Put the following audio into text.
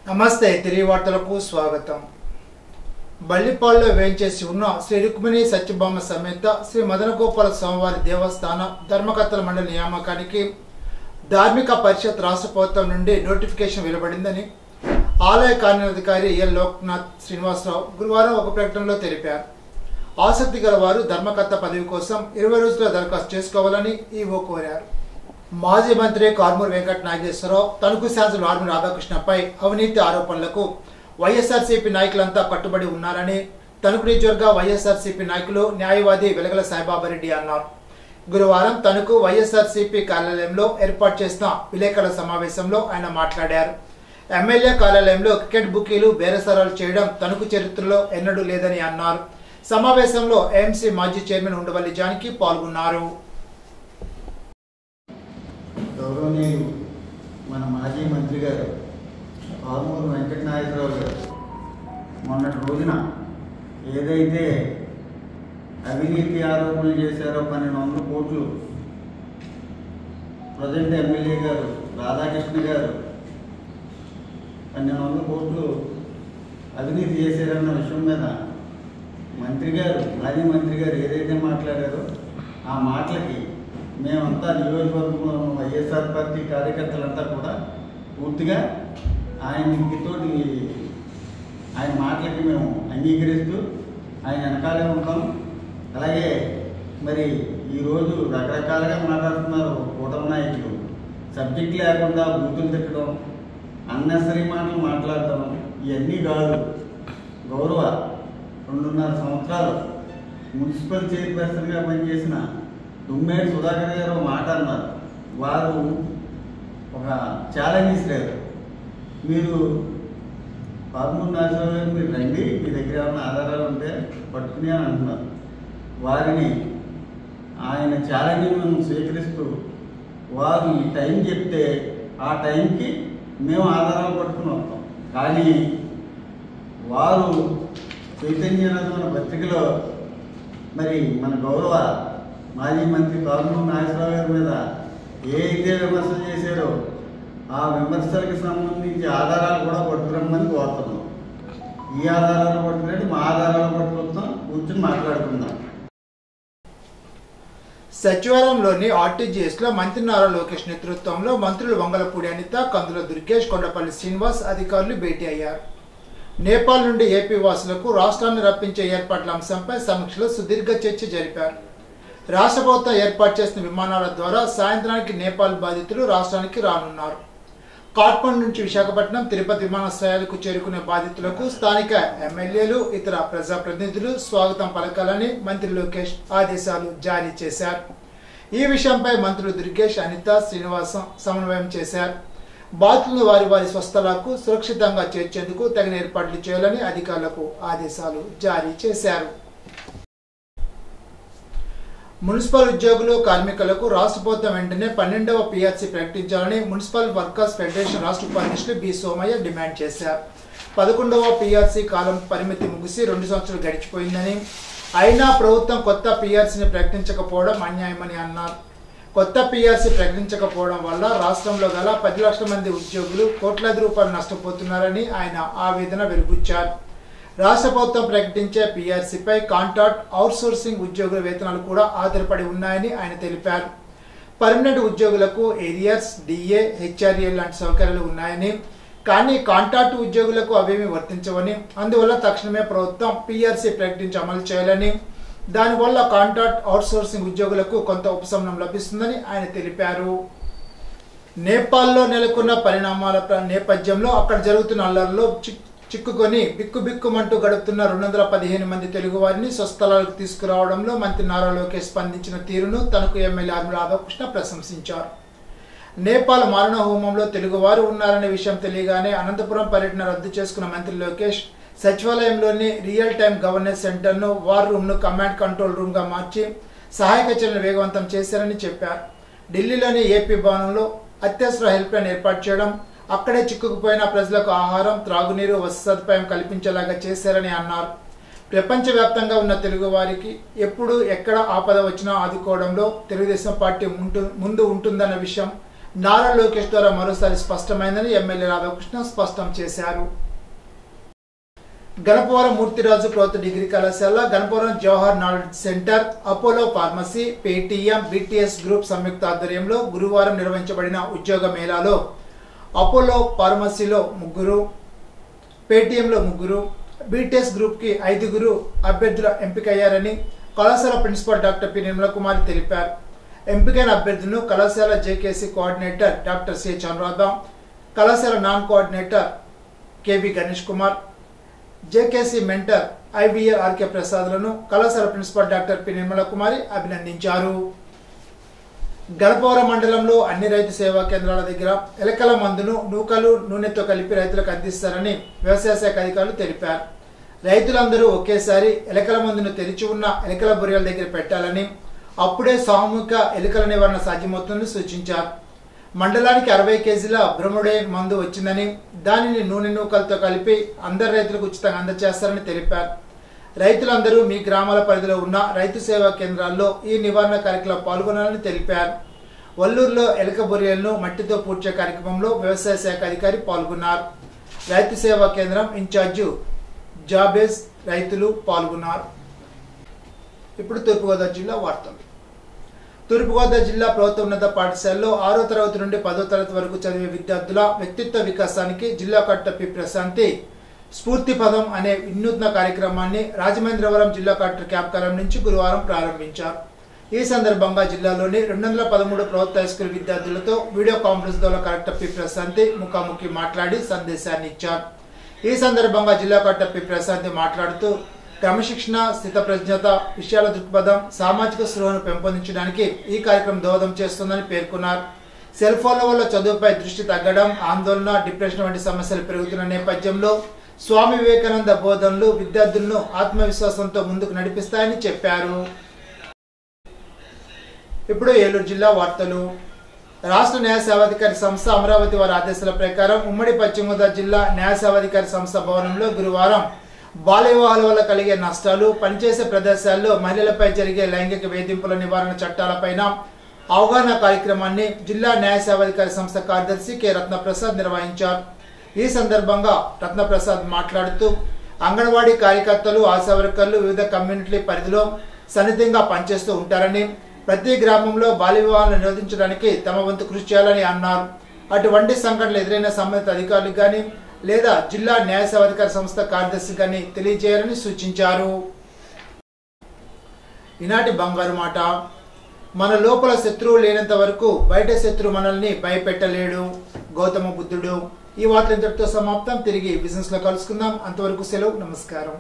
నమస్తే తిరిగి వార్తలకు స్వాగతం. బల్లిపాడులో వేంచేసి ఉన్న శ్రీ రుక్మిణి సత్యభామ సమేత శ్రీ మదనగోపాల స్వామివారి దేవస్థాన ధర్మకర్తల మండలి నియామకానికి ధార్మిక పరిషత్ రాష్ట్ర ప్రభుత్వం నుండి నోటిఫికేషన్ వెలువడిందని ఆలయ కార్యాధికారి ఎల్ లోక్నాథ్ శ్రీనివాసరావు గురువారం ఒక ప్రకటనలో తెలిపారు. ఆసక్తి గల వారు ధర్మకర్త పదవి కోసం 20 రోజుల దరఖాస్తు చేసుకోవాలని ఈవో కోరారు. మాజీ మంత్రి కార్మూర్ వెంకట నాగేశ్వరరావు తణుకు శాసనసభ్యులు ఆర్మీ రాధాకృష్ణపై అవినీతి ఆరోపణలకు వైఎస్ఆర్సీపీ నాయకులంతా కట్టుబడి ఉన్నారని తణుకు నియోజకవర్గ వైఎస్ఆర్సీపీ నాయకులు న్యాయవాది వెలగల సాయిబాబారెడ్డి అన్నారు. గురువారం తణుకు వైఎస్ఆర్సీపీ కార్యాలయంలో ఏర్పాటు చేసిన విలేకరుల సమావేశంలో ఆయన మాట్లాడారు. ఎమ్మెల్యే కార్యాలయంలో క్రికెట్ బుకీలు బేరసారాలు చేయడం తణుకు చరిత్రలో ఎన్నడూ లేదని అన్నారు. సమావేశంలో ఏఎంసీ మాజీ చైర్మన్ ఉండవల్లి జానకి పాల్గొన్నారు. గౌరవనీయులు మన మాజీ మంత్రి గారు కార్మూర్ వెంకట నాగేశ్వరరావు గారు మొన్నటి రోజున ఏదైతే అవినీతి ఆరోపణలు చేశారో 1200 కోట్లు ప్రజెంట్ ఎమ్మెల్యే గారు రాధాకృష్ణ గారు 1200 కోట్లు అవినీతి చేశారన్న విషయం మీద మంత్రి గారు మాజీ మంత్రి గారు ఏదైతే మాట్లాడారో ఆ మాటలకి మేమంతా నియోజకవర్గంలో వైఎస్ఆర్ పార్టీ కార్యకర్తలంతా కూడా పూర్తిగా ఆయన మాటలకి మేము అంగీకరిస్తూ ఆయన వెనకాలే ఉంటాం. అలాగే మరి ఈరోజు రకరకాలుగా మాట్లాడుతున్నారు కూటమి నాయకులు. సబ్జెక్ట్ లేకుండా బూతులు తిట్టడం, అన్నెసరీ మాటలు మాట్లాడటం ఇవన్నీ కాదు. గౌరవ 2.5 సంవత్సరాలు మున్సిపల్ చైర్పర్సన్గా పనిచేసిన దుమ్మేటి సుధాకర్ గారు మాట అన్నారు. వారు ఒక ఛాలెంజ్ ఇస్తారు, మీరు కార్మూర్ నాగేశ్వరరావు గారు మీరు రండి, మీ దగ్గర ఏమైనా ఆధారాలు ఉంటే పట్టుకుని అని అంటున్నారు. వారిని ఆయన ఛాలెంజ్ మేము స్వీకరిస్తూ వారు ఈ టైం చెప్తే ఆ టైంకి మేము ఆధారాలు పట్టుకుని వస్తాం. కానీ వారు చైతన్యనాథం పత్రికలో మరి మన గౌరవ మాజీ మంత్రి కార్మూర్ నాగేశ్వరరావు గారి మీద ఏ అయితే విమర్శలు చేశారో ఆ విమర్శలకు సంబంధించి ఆధారాలు కూడా పట్టుకురమ్మని కోరుతున్నాం. ఈ ఆధారాలు పట్టుకున్నట్టు మా ఆధారాలు పట్టుకొస్తాం, కూర్చొని మాట్లాడుకుందాం. సచివాలయంలోని ఆర్టీజీఎస్ లో మంత్రి నారా లోకేష్ నేతృత్వంలో మంత్రులు వంగలపూడి అనిత, కందుల దుర్గేష్, కొండపల్లి శ్రీనివాస్ అధికారులు భేటీ అయ్యారు. నేపాల్ నుండి ఏపీ వాసులకు రాష్ట్రాన్ని రప్పించే ఏర్పాట్ల అంశంపై సమీక్షలో సుదీర్ఘ చర్చ జరిపారు. రాష్ట్ర ప్రభుత్వం ఏర్పాటు చేసిన విమానాల ద్వారా సాయంత్రానికి నేపాల్ బాధితులు రాష్ట్రానికి రానున్నారు. కాట్మండ్ నుంచి విశాఖపట్నం, తిరుపతి విమానాశ్రయాలకు చేరుకునే బాధితులకు స్థానిక ఎమ్మెల్యేలు, ఇతర ప్రజాప్రతినిధులు స్వాగతం పలకాలని మంత్రి లోకేష్ ఆదేశాలు జారీ చేశారు. ఈ విషయంపై మంత్రులు దుర్గేష్, అనిత, శ్రీనివాసం సమన్వయం చేశారు. బాధితులను వారి స్వస్థలాలకు సురక్షితంగా చేర్చేందుకు తగిన ఏర్పాట్లు చేయాలని అధికారులకు ఆదేశాలు జారీ చేశారు. మున్సిపల్ ఉద్యోగులు, కార్మికులకు రాష్ట్ర ప్రభుత్వం వెంటనే 12వ పిఆర్సీ ప్రకటించాలని మున్సిపల్ వర్కర్స్ ఫెడరేషన్ రాష్ట్ర ఉపాధ్యక్షులు బి సోమయ్య డిమాండ్ చేశారు. 11వ పిఆర్సీ కాలం పరిమితి ముగిసి 2 సంవత్సరాలు గడిచిపోయిందని, అయినా ప్రభుత్వం కొత్త పిఆర్సీని ప్రకటించకపోవడం అన్యాయమని అన్నారు. కొత్త పిఆర్సీ ప్రకటించకపోవడం వల్ల రాష్ట్రంలో గల 10 లక్షల మంది ఉద్యోగులు కోట్లాది రూపాయలు నష్టపోతున్నారని ఆయన ఆవేదన వెలిబుచ్చారు. రాష్ట్ర ప్రభుత్వం ప్రకటించే పిఆర్సీపై కాంట్రాక్ట్, అవుట్సోర్సింగ్ ఉద్యోగుల వేతనాలు కూడా ఆధారపడి ఉన్నాయని ఆయన తెలిపారు. పర్మనెంట్ ఉద్యోగులకు ఏరియర్స్, డిఏ, హెచ్ఆర్ఏ లాంటి సౌకర్యాలు ఉన్నాయని, కానీ కాంట్రాక్ట్ ఉద్యోగులకు అవేమీ వర్తించవని, అందువల్ల తక్షణమే ప్రభుత్వం పిఆర్సీ ప్రకటించి అమలు చేయాలని, దానివల్ల కాంట్రాక్ట్, అవుట్సోర్సింగ్ ఉద్యోగులకు కొంత ఉపశమనం లభిస్తుందని ఆయన తెలిపారు. నేపాల్లో నెలకొన్న పరిణామాల నేపథ్యంలో అక్కడ జరుగుతున్న అల్లర్లలో చిక్కుకొని బిక్కుబిక్కుమంటూ గడుపుతున్న 215 మంది తెలుగు వారిని స్వస్థలాలకు తీసుకురావడంలో మంత్రి నారా లోకేష్ స్పందించిన తీరును తణుకు ఎమ్మెల్యే ఆర్మీ రాధాకృష్ణ ప్రశంసించారు. నేపాల్ మారణ హోమంలో తెలుగువారు ఉన్నారనే విషయం తెలియగానే అనంతపురం పర్యటన రద్దు చేసుకున్న మంత్రి లోకేష్ సచివాలయంలోని రియల్ టైమ్ గవర్నెన్స్ సెంటర్ను వార్ రూమ్ను కమాండ్ కంట్రోల్ రూమ్గా మార్చి సహాయక చర్యలను వేగవంతం చేశారని చెప్పారు. ఢిల్లీలోని ఏపీ భవనంలో అత్యవసర హెల్ప్ లైన్ ఏర్పాటు చేయడం, అక్కడే చిక్కుకుపోయిన ప్రజలకు ఆహారం, త్రాగునీరు, వసతి సదుపాయం కల్పించేలాగా చేశారని అన్నారు. ప్రపంచవ్యాప్తంగా ఉన్న తెలుగు వారికి ఎప్పుడు ఎక్కడ ఆపద వచ్చినా ఆదుకోవడంలో తెలుగుదేశం పార్టీ ముందు ఉంటుందన్న విషయం నారా లోకేష్ ద్వారా మరోసారి స్పష్టమైందని ఎమ్మెల్యే రాధాకృష్ణ స్పష్టం చేశారు. గణపవరం మూర్తిరాజు ప్రభుత్వ డిగ్రీ కళాశాల, Ganapavaram Jawahar knowledge centre, Apollo pharmacy, Paytm, BTS group సంయుక్త ఆధ్వర్యంలో గురువారం నిర్వహించబడిన ఉద్యోగ మేళాలో అపోలో ఫార్మసీలో 3, పేటీఎంలో 3, బీటీఎస్ గ్రూప్ కి 5 అభ్యర్థులు ఎంపికయ్యారని కళాశాల principal doctor P Nirmala Kumari తెలిపారు. ఎంపికైన అభ్యర్థులను కళాశాల JKC coordinator doctor C Chandraradha, కళాశాల non coordinator KV Ganesh Kumar, JKC mentor IVR RK ప్రసాద్లను కళాశాల principal doctor P Nirmala Kumari అభినందించారు. గణపవరం మండలంలో అన్ని రైతు సేవా కేంద్రాల దగ్గర ఎలకల మందును నూకలు, నూనెతో కలిపి రైతులకు అందిస్తారని వ్యవసాయ శాఖ అధికారులు తెలిపారు. రైతులందరూ ఒకేసారి ఎలకల మందును తెరిచి ఉన్న ఎలకల బొరియల దగ్గర పెట్టాలని, అప్పుడే సామూహిక ఎలుకల నివారణ సాధ్యమవుతుందని సూచించారు. మండలానికి 60 కేజీల బ్రహ్మోడైన్ మందు వచ్చిందని, దానిని నూనె నూకలతో కలిపి అందరు రైతులకు ఉచితంగా అందజేస్తారని తెలిపారు. రైతులందరూ మీ గ్రామాల పరిధిలో ఉన్న రైతు సేవా కేంద్రాల్లో ఈ నివారణ కార్యక్రమంలో పాల్గొనాలని తెలిపారు. వల్లూరులో ఎలక బొరియలను మట్టితో పూడ్చే కార్యక్రమంలో వ్యవసాయ శాఖ అధికారి పాల్గొన్నారు. రైతు సేవా కేంద్రం ఇన్ఛార్జు జాబేజ్ రైతులు పాల్గొన్నారు. ఇప్పుడు తూర్పుగోదావరి జిల్లా వార్తలు. తూర్పుగోదావరి జిల్లా ప్రభుత్వ ఉన్నత పాఠశాలలో 6వ తరగతి నుండి 10వ తరగతి వరకు చదివే విద్యార్థుల వ్యక్తిత్వ వికాసానికి జిల్లా కలెక్టర్ పి ప్రశాంతి స్ఫూర్తి పదం అనే వినూత్న కార్యక్రమాన్ని రాజమహేంద్రవరం జిల్లా కలెక్టర్ క్యాంప్ కార్యాలయం నుంచి గురువారం ప్రారంభించారు. ఈ సందర్భంగా జిల్లాలోని 213 ప్రభుత్వ హైస్కూల్ విద్యార్థులతో వీడియో కాన్ఫరెన్స్ ద్వారా కలెక్టర్ పి ప్రశాంతి ముఖాముఖి మాట్లాడి సందేశాన్ని ఇచ్చారు. ఈ సందర్భంగా జిల్లా కలెక్టర్ పి ప్రశాంతి మాట్లాడుతూ క్రమశిక్షణ, స్థితప్రజ్ఞత, విషయాల దృక్పథం, సామాజిక స్పృహను పెంపొందించడానికి ఈ కార్యక్రమం దోహదం చేస్తుందని పేర్కొన్నారు. సెల్ ఫోన్ల వల్ల చదువుపై దృష్టి తగ్గడం, ఆందోళన, డిప్రెషన్ వంటి సమస్యలు పెరుగుతున్న నేపథ్యంలో స్వామి వివేకానంద బోధనలు విద్యార్థులను ఆత్మవిశ్వాసంతో ముందుకు నడిపిస్తాయని చెప్పారు. ఇప్పుడు ఏలూరు జిల్లా వార్తలు. రాష్ట్ర న్యాయ సేవాధికారి సంస్థ అమరావతి వారి ఆదేశాల ప్రకారం ఉమ్మడి పశ్చిమ గోదావరి జిల్లా న్యాయ సేవాధికారి సంస్థ భవనంలో గురువారం బాల్య వివాహాల వల్ల కలిగే నష్టాలు, పనిచేసే ప్రదేశాల్లో మహిళలపై జరిగే లైంగిక వేధింపుల నివారణ చట్టాలపైన అవగాహన కార్యక్రమాన్ని జిల్లా న్యాయ సేవాధికారి సంస్థ కార్యదర్శి కె రత్నప్రసాద్ నిర్వహించారు. ఈ సందర్భంగా రత్నప్రసాద్ మాట్లాడుతూ అంగన్వాడీ కార్యకర్తలు, ఆశా వర్కర్లు వివిధ కమ్యూనిటీ పరిధిలో సన్నిహితంగా పనిచేస్తూ ఉంటారని, ప్రతి గ్రామంలో బాల్య వివాహాలను నిరోధించడానికి తమ వంతు కృషి చేయాలని అన్నారు. అటువంటి సంఘటనలు ఎదురైన సంబంధిత అధికారులకు గాని లేదా జిల్లా న్యాయ సేవాధికారి సంస్థ కార్యదర్శి గాని తెలియజేయాలని సూచించారు. ఈనాటి బంగారు మాట. మన లోపల శత్రువు లేనంత వరకు బయట శత్రువు మనల్ని భయపెట్టలేడు. గౌతమ బుద్ధుడు. ఈ వార్తలు ఇంతటితో సమాప్తం. తిరిగి బిజినెస్ లో కలుసుకుందాం. అంతవరకు సెలవు. నమస్కారం.